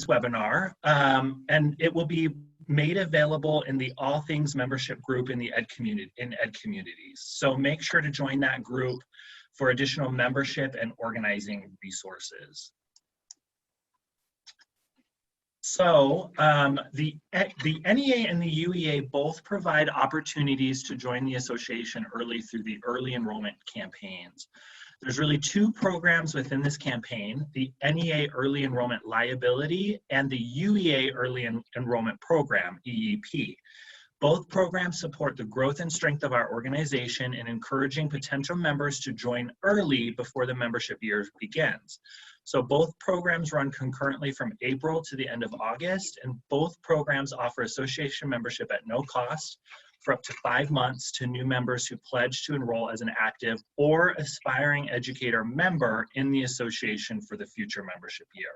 webinar, and it will be made available in the All Things membership group in the Ed Communities. So make sure to join that group for additional membership and organizing resources. So the NEA and the UEA both provide opportunities to join the association early through the early enrollment campaigns. There's really two programs within this campaign, the NEA Early Enrollment Liability and the UEA Early Enrollment Program, EEP. Both programs support the growth and strength of our organization in encouraging potential members to join early before the membership year begins. So both programs run concurrently from April to the end of August, and both programs offer association membership at no cost for up to 5 months to new members who pledge to enroll as an active or aspiring educator member in the association for the future membership year.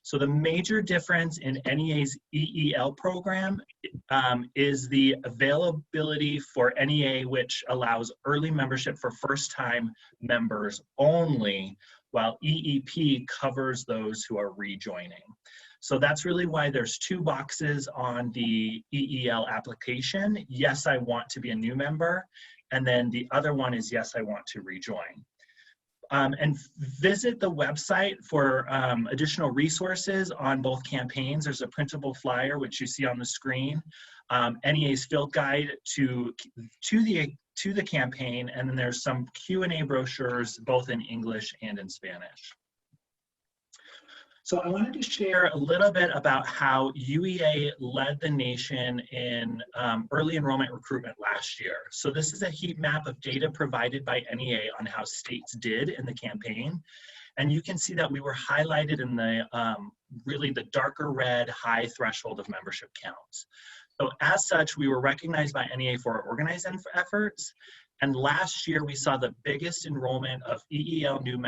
So the major difference in NEA's EEL program is the availability for NEA, which allows early membership for first-time members only, while EEP covers those who are rejoining. So that's really why there's 2 boxes on the EEL application. Yes, I want to be a new member. And then the other one is yes, I want to rejoin. And visit the website for additional resources on both campaigns. There's a printable flyer, which you see on the screen, NEA's field guide to the campaign, and then there's some Q&A brochures, both in English and in Spanish. So I wanted to share a little bit about how UEA led the nation in early enrollment recruitment last year. So this is a heat map of data provided by NEA on how states did in the campaign. And you can see that we were highlighted in the really the darker red high threshold of membership counts. So as such, we were recognized by NEA for our organizing efforts. And last year, we saw the biggest enrollment of EEL new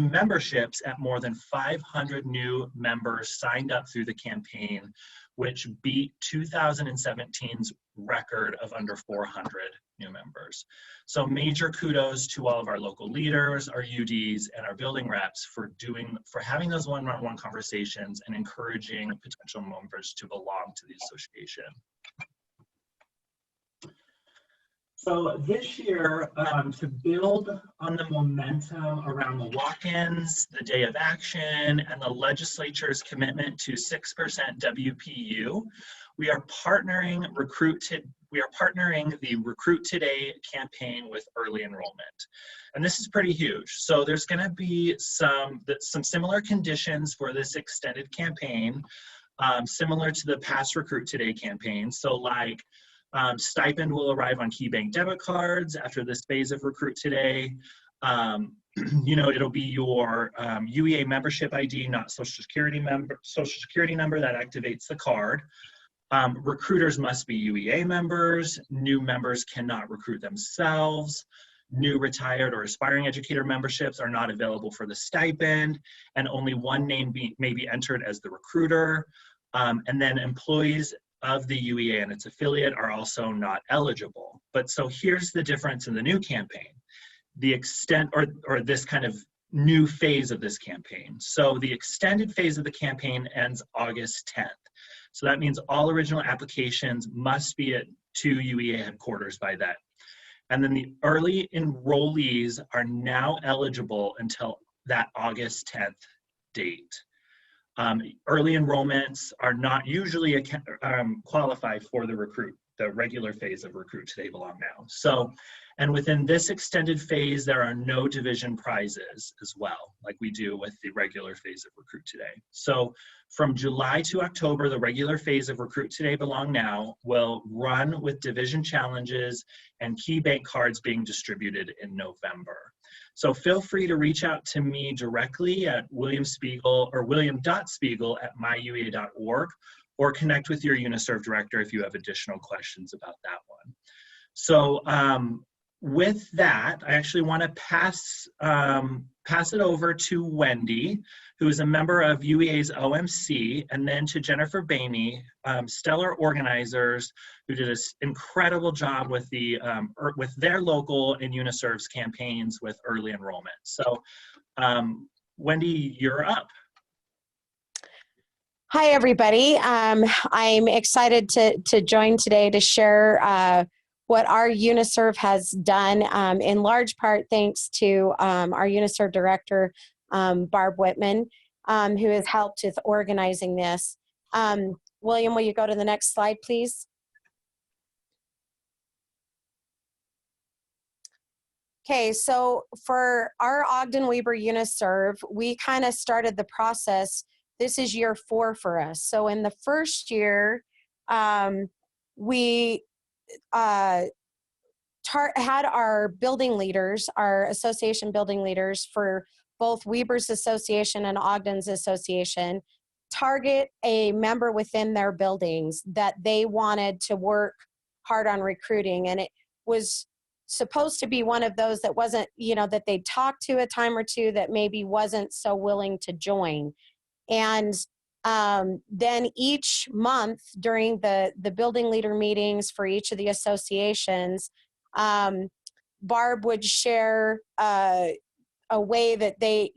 memberships at more than 500 new members signed up through the campaign, which beat 2017's record of under 400 new members. So major kudos to all of our local leaders, our UDs, and our building reps for having those one-on-one conversations and encouraging potential members to belong to the association. So this year, to build on the momentum around the walk-ins, the day of action, and the legislature's commitment to 6% WPU, we are partnering the Recruit Today campaign with early enrollment. And this is pretty huge. So there's going to be some similar conditions for this extended campaign, similar to the past Recruit Today campaign. So like, stipend will arrive on KeyBank debit cards after this phase of Recruit Today. It'll be your UEA membership ID, not Social Security number that activates the card. Recruiters must be UEA members. New members cannot recruit themselves. New retired or aspiring educator memberships are not available for the stipend, and only one name may be entered as the recruiter. And then employees of the UEA and its affiliate are also not eligible. But so here's the difference in the new campaign, the extent or this kind of new phase of this campaign. So the extended phase of the campaign ends August 10th. So that means all original applications must be to UEA headquarters by then. And then the early enrollees are now eligible until that August 10th date. Early enrollments are not usually qualified for the regular phase of Recruit Today Belong Now. So, and within this extended phase, there are no division prizes as well, like we do with the regular phase of Recruit Today. So from July to October, the regular phase of Recruit Today Belong Now will run with division challenges and KeyBank cards being distributed in November. So feel free to reach out to me directly at william.spiegel@myuea.org or connect with your UniServ director if you have additional questions about that one. So with that, I actually want to pass it over to Wendy, who is a member of UEA's OMC, and then to Jennifer Boehme, stellar organizers who did an incredible job with with their local and UniServ's campaigns with early enrollment. So Wendy, you're up. Hi, everybody. I'm excited to join today to share what our UniServ has done, in large part thanks to our UniServ director, Barb Whitman, who has helped with organizing this. William, will you go to the next slide, please? Okay, so for our Ogden Weber UniServ, we kind of started the process. This is year 4 for us. So in the first year, we had our building leaders, our association building leaders for both Weber's Association and Ogden's Association, target a member within their buildings that they wanted to work hard on recruiting. And it was supposed to be one of those that wasn't, that they'd talked to a time or two that maybe wasn't so willing to join. And then each month during the building leader meetings for each of the associations, Barb would share a way that they,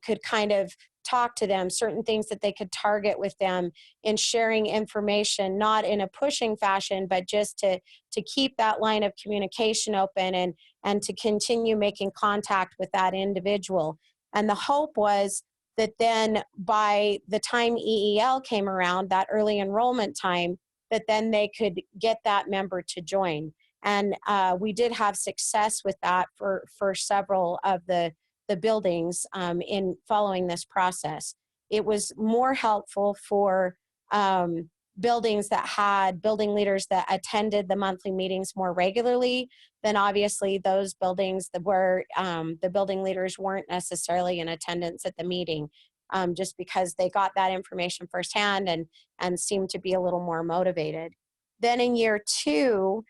could kind of talk to them, certain things that they could target with them in sharing information, not in a pushing fashion, but just to keep that line of communication open and to continue making contact with that individual. And the hope was that then by the time EEL came around, that early enrollment time, that then they could get that member to join. And we did have success with that for several of the buildings in following this process. It was more helpful for buildings that had building leaders that attended the monthly meetings more regularly than obviously those buildings that were the building leaders weren't necessarily in attendance at the meeting, just because they got that information firsthand and seemed to be a little more motivated. Then in year 2,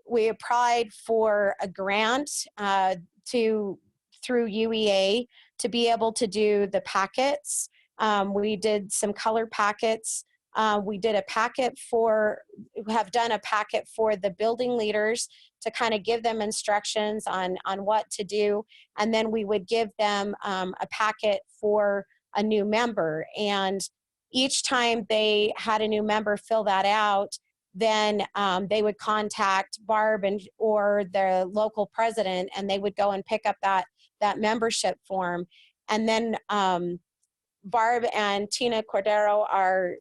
we applied for a grant through UEA to be able to do the packets. We did some color packets. We did a packet have done a packet for the building leaders to kind of give them instructions on what to do. And then we would give them a packet for a new member. And each time they had a new member fill that out, then they would contact Barb or the local president, and they would go and pick up that membership form. And then Barb and Tina Cordero, our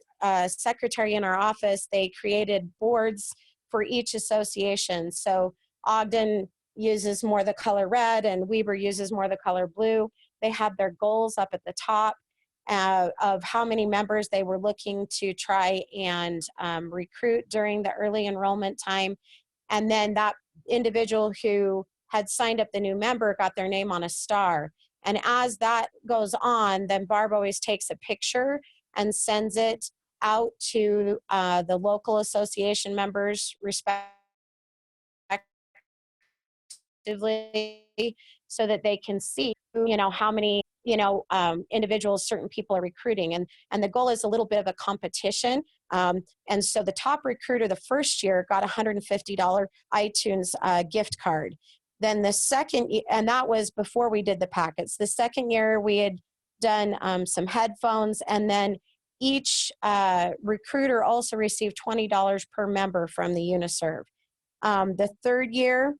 secretary in our office, they created boards for each association. So Ogden uses more the color red and Weber uses more the color blue. They had their goals up at the top of how many members they were looking to try and recruit during the early enrollment time. And then that individual who had signed up the new member got their name on a star. And as that goes on, then Barb always takes a picture and sends it out to the local association members respectively, so that they can see, how many, individuals certain people are recruiting. And the goal is a little bit of a competition. And so the top recruiter the first year got a $150 iTunes gift card. Then the second, and that was before we did the packets. The second year we had done some headphones, and then each recruiter also received $20 per member from the UniServ. The third year,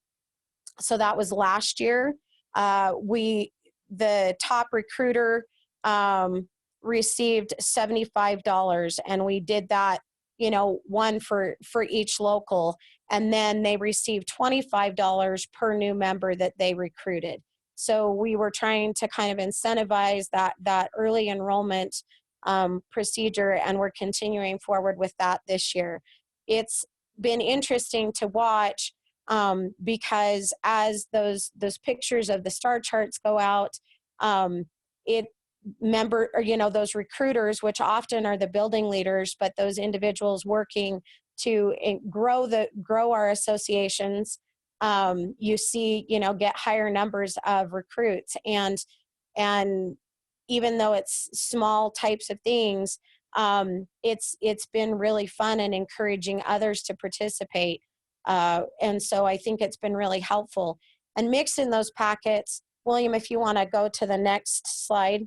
so that was last year, the top recruiter received $75, and we did that, one for each local, and then they received $25 per new member that they recruited. So we were trying to kind of incentivize that early enrollment procedure, and we're continuing forward with that this year. It's been interesting to watch because as those pictures of the star charts go out, those recruiters, which often are the building leaders, but those individuals working to grow our associations, you see, get higher numbers of recruits. And even though it's small types of things, it's been really fun and encouraging others to participate. And so I think it's been really helpful. And mixed in those packets, William, if you want to go to the next slide,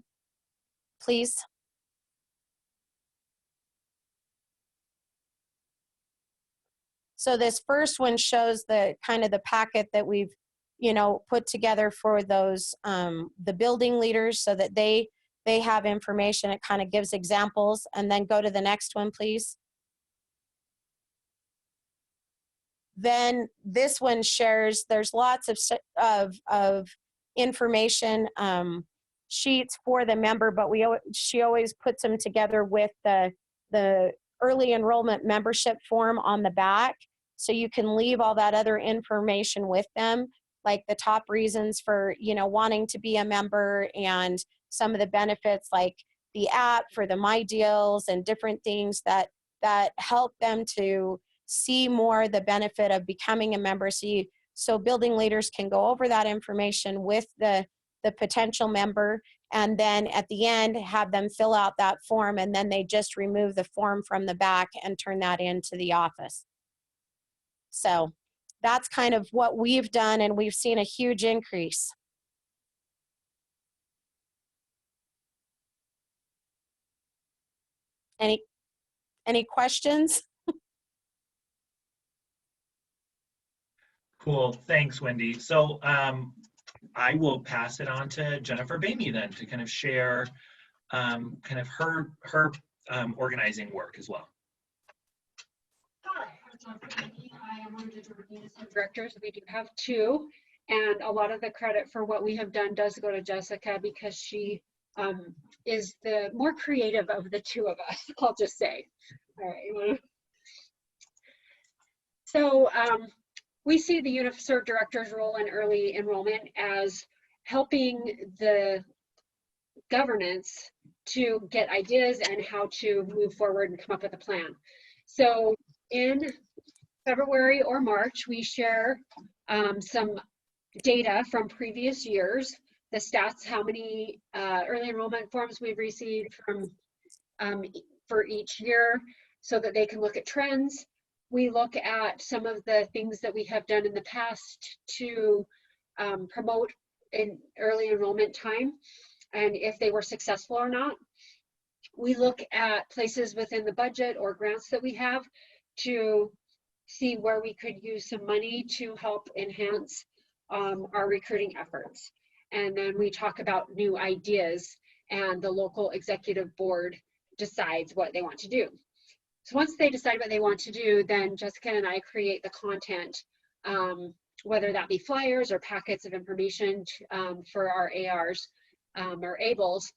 please. So this first one shows the kind of the packet that we've, you know, put together for those, the building leaders so that they have information. It kind of gives examples. And then go to the next one, please. Then this one shares, there's lots of information sheets for the member, but she always puts them together with the early enrollment membership form on the back. So you can leave all that other information with them, like the top reasons for, you know, wanting to be a member and some of the benefits like the app for the My Deals and different things that help them to see more the benefit of becoming a member. So building leaders can go over that information with the potential member, and then at the end have them fill out that form, and then they just remove the form from the back and turn that into the office. So that's kind of what we've done, and we've seen a huge increase. Any questions? Cool, thanks, Wendy. So I will pass it on to Jennifer Boehme then to kind of share kind of her organizing work as well. Hi, I'm Jennifer Boehme. I am one of the UniServ directors. We do have two, and a lot of the credit for what we have done does go to Jessica because she is the more creative of the two of us, I'll just say. All right. So we see the UniServ director's role in early enrollment as helping the governance to get ideas and how to move forward and come up with a plan. So in February or March, we share some data from previous years, the stats, how many early enrollment forms we've received from for each year so that they can look at trends. We look at some of the things that we have done in the past to promote in early enrollment time and if they were successful or not. We look at places within the budget or grants that we have to see where we could use some money to help enhance our recruiting efforts. And then we talk about new ideas, and the local executive board decides what they want to do. So once they decide what they want to do, then Jessica and I create the content, whether that be flyers or packets of information for our ARs or ABLEs.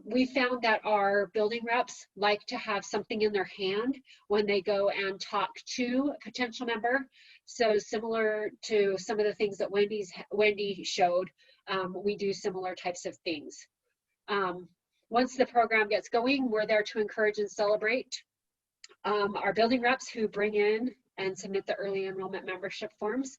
We found that our building reps like to have something in their hand when they go and talk to a potential member. So similar to some of the things that Wendy showed, we do similar types of things. Once the program gets going, we're there to encourage and celebrate our building reps who bring in and submit the early enrollment membership forms.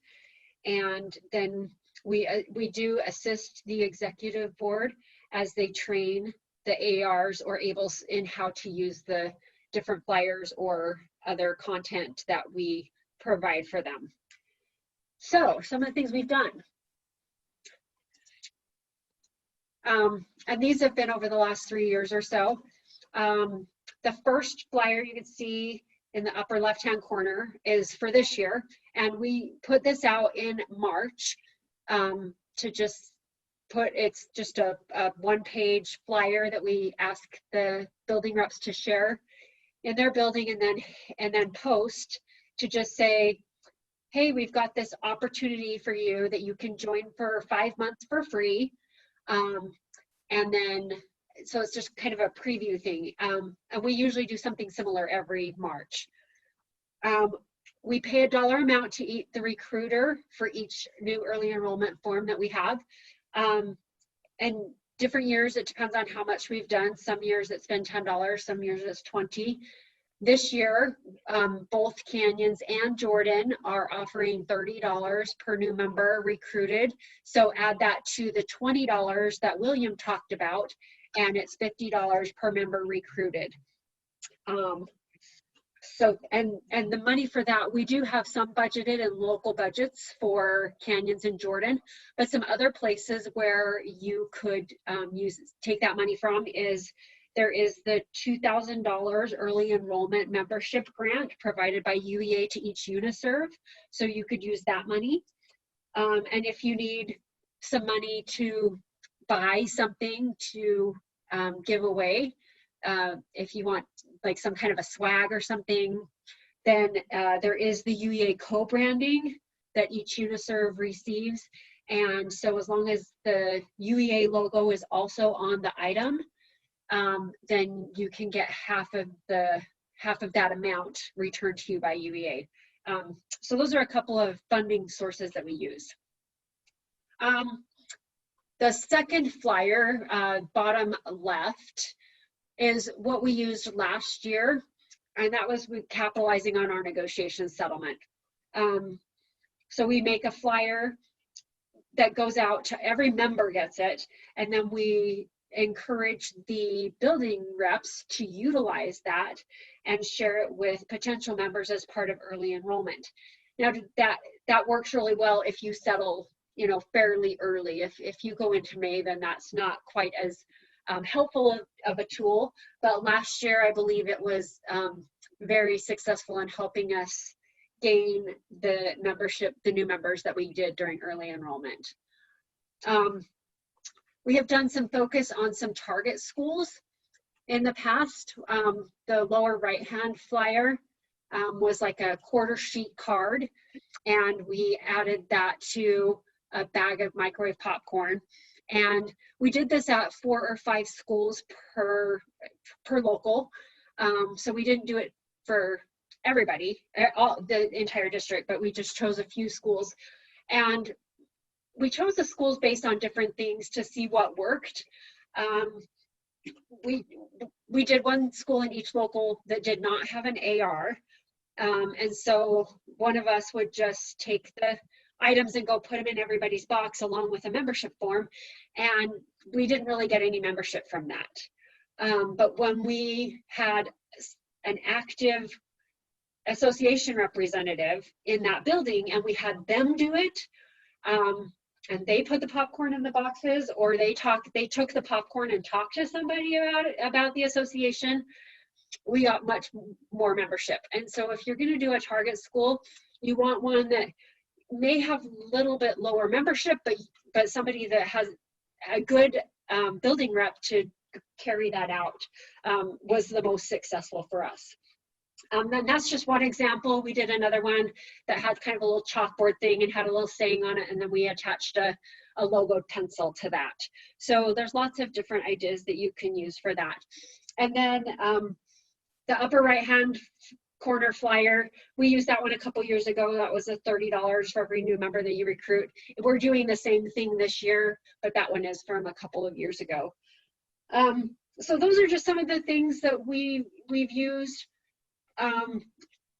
And then we do assist the executive board as they train the ARs or ABLEs in how to use the different flyers or other content that we provide for them. So some of the things we've done. And these have been over the last 3 years or so. The first flyer you can see in the upper left-hand corner is for this year. And we put this out in March to just put, it's just a one-page flyer that we ask the building reps to share in their building and then post to just say, hey, we've got this opportunity for you that you can join for 5 months for free. And then, so it's just kind of a preview thing. And we usually do something similar every March. We pay a dollar amount to each the recruiter for each new early enrollment form that we have. And different years, it depends on how much we've done. Some years it's been $10, some years it's $20. This year, both Canyons and Jordan are offering $30 per new member recruited. So add that to the $20 that William talked about, and it's $50 per member recruited. So, and the money for that, we do have some budgeted in local budgets for Canyons and Jordan, but some other places where you could take that money from is There is the $2,000 early enrollment membership grant provided by UEA to each UniServ. So you could use that money. And if you need some money to buy something to give away, if you want like some kind of a swag or something, then there is the UEA co-branding that each UniServ receives. And so as long as the UEA logo is also on the item, then you can get half of that amount returned to you by UEA. So those are a couple of funding sources that we use. The second flyer, bottom left, is what we used last year, and that was with capitalizing on our negotiation settlement. So we make a flyer that goes out to every member gets it, and then we encourage the building reps to utilize that and share it with potential members as part of early enrollment. Now that works really well if you settle, you know, fairly early. If you go into May, then that's not quite as helpful of a tool. But last year, I believe it was very successful in helping us gain the membership, the new members that we did during early enrollment. We have done some focus on some target schools in the past. The lower right-hand flyer was like a quarter sheet card, and we added that to a bag of microwave popcorn. And we did this at 4 or 5 schools per local. So we didn't do it for everybody, the entire district, but we just chose a few schools. And we chose the schools based on different things to see what worked. We did one school in each local that did not have an AR. And so one of us would just take the items and go put them in everybody's box along with a membership form. And we didn't really get any membership from that. But when we had an active association representative in that building and we had them do it, and they put the popcorn in the boxes, or they took the popcorn and talked to somebody about the association, we got much more membership. And so if you're going to do a target school, you want one that may have a little bit lower membership, but somebody that has a good building rep to carry that out was the most successful for us. Then that's just one example. We did another one that had kind of a little chalkboard thing and had a little saying on it, and then we attached a logoed pencil to that. So there's lots of different ideas that you can use for that. And then the upper right hand corner flyer, we used that one a couple years ago. That was a $30 for every new member that you recruit. We're doing the same thing this year, but that one is from a couple of years ago. So those are just some of the things that we've used.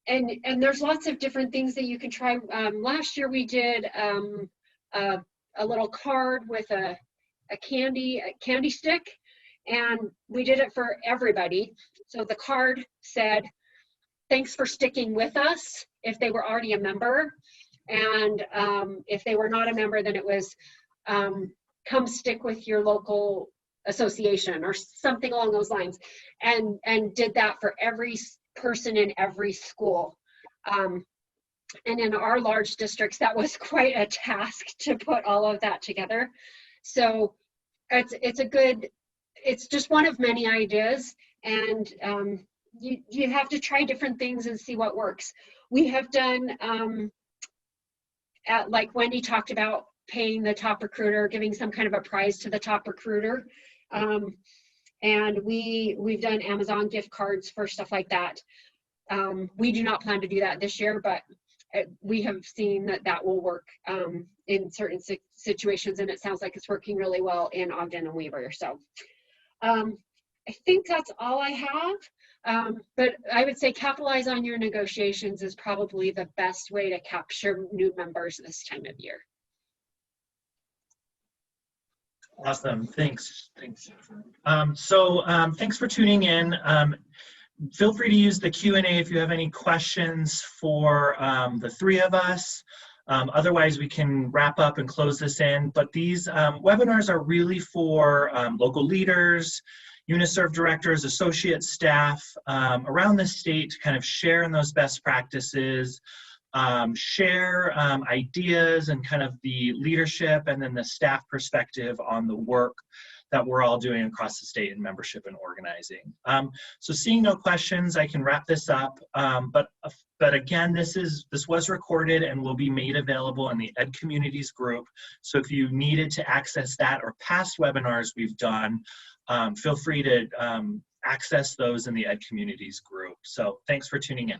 And there's lots of different things that you can try. Last year we did a little card with a candy stick, and we did it for everybody. So the card said, "Thanks for sticking with us," if they were already a member, and if they were not a member, then it was "Come stick with your local association," or something along those lines, and did that for every person in every school. And in our large districts, that was quite a task to put all of that together. So it's just one of many ideas, and you have to try different things and see what works. We have done, like Wendy talked about, paying the top recruiter, giving some kind of a prize to the top recruiter. And we've done Amazon gift cards for stuff like that. We do not plan to do that this year, but we have seen that will work in certain situations, and it sounds like it's working really well in Ogden and Weber. So I think that's all I have. But I would say capitalize on your negotiations is probably the best way to capture new members this time of year. Awesome, thanks. Thanks for tuning in. Feel free to use the Q&A if you have any questions for the three of us. Otherwise, we can wrap up and close this in. But these webinars are really for local leaders, UniServ directors, associate staff around the state to kind of share in those best practices, share ideas and kind of the leadership and then the staff perspective on the work that we're all doing across the state in membership and organizing. So seeing no questions, I can wrap this up. But again, this was recorded and will be made available in the Ed Communities group. So if you needed to access that or past webinars we've done, feel free to access those in the Ed Communities group. So thanks for tuning in.